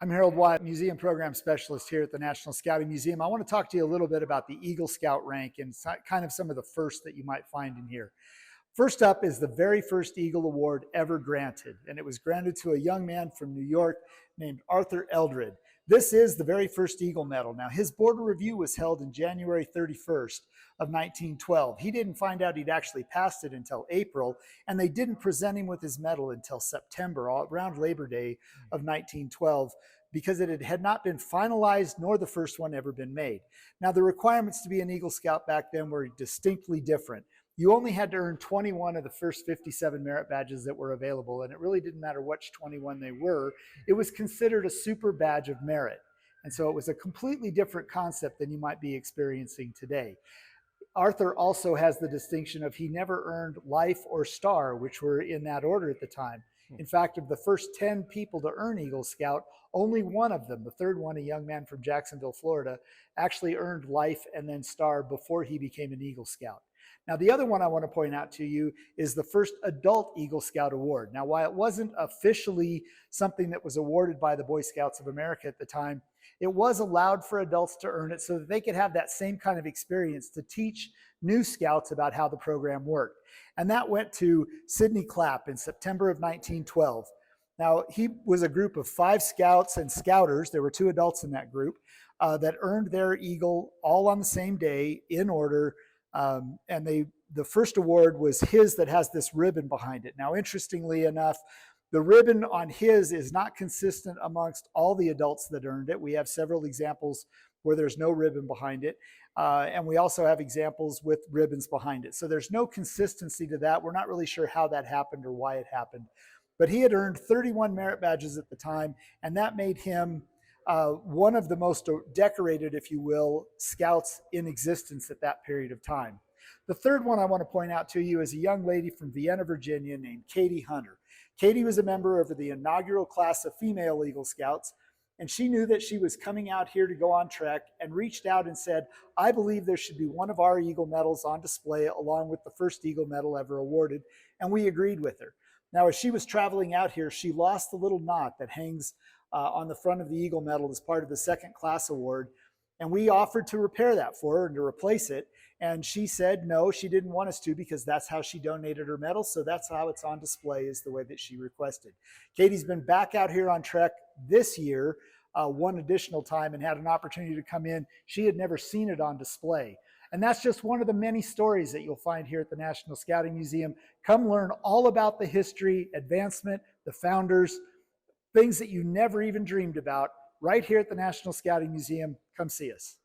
I'm Harold Watt, Museum Program Specialist here at the National Scouting Museum. I want to talk to you a little bit about the Eagle Scout rank and kind of some of the firsts that you might find in here. First up is the very first Eagle Award ever granted, and it was granted to a young man from New York named Arthur Eldred. This is the very first Eagle Medal. Now, his board review was held in January 31st of 1912. He didn't find out he'd actually passed it until April, and they didn't present him with his medal until September, around Labor Day of 1912, because it had not been finalized nor the first one ever been made. Now, the requirements to be an Eagle Scout back then were distinctly different. You only had to earn 21 of the first 57 merit badges that were available, and it really didn't matter which 21 they were. It was considered a super badge of merit. And so it was a completely different concept than you might be experiencing today. Arthur also has the distinction of he never earned Life or Star, which were in that order at the time. In fact, of the first 10 people to earn Eagle Scout, only one of them, the third one, a young man from Jacksonville, Florida, actually earned Life and then Star before he became an Eagle Scout. Now, the other one I want to point out to you is the first adult Eagle Scout award. Now, while it wasn't officially something that was awarded by the Boy Scouts of America at the time, it was allowed for adults to earn it so that they could have that same kind of experience to teach new scouts about how the program worked. And that went to Sidney Clapp in September of 1912. Now, he was a group of 5 scouts and scouters. There were 2 adults in that group that earned their Eagle all on the same day in order. And the first award was his that has this ribbon behind it. Now, interestingly enough, the ribbon on his is not consistent amongst all the adults that earned it. We have several examples where there's no ribbon behind it. And we also have examples with ribbons behind it. So there's no consistency to that. We're not really sure how that happened or why it happened. But he had earned 31 merit badges at the time, and that made him one of the most decorated, if you will, scouts in existence at that period of time. The third one I want to point out to you is a young lady from Vienna, Virginia named Katie Hunter. Katie was a member of the inaugural class of female Eagle Scouts, and she knew that she was coming out here to go on trek and reached out and said, I believe there should be one of our Eagle medals on display along with the first Eagle medal ever awarded, and we agreed with her. Now, as she was traveling out here, she lost the little knot that hangs on the front of the Eagle medal as part of the second class award. And we offered to repair that for her and to replace it. And she said no, she didn't want us to because that's how she donated her medal. So that's how it's on display, is the way that she requested. Katie's been back out here on trek this year one additional time and had an opportunity to come in. She had never seen it on display. And that's just one of the many stories that you'll find here at the National Scouting Museum. Come learn all about the history, advancement, the founders, things that you never even dreamed about right here at the National Scouting Museum. Come see us.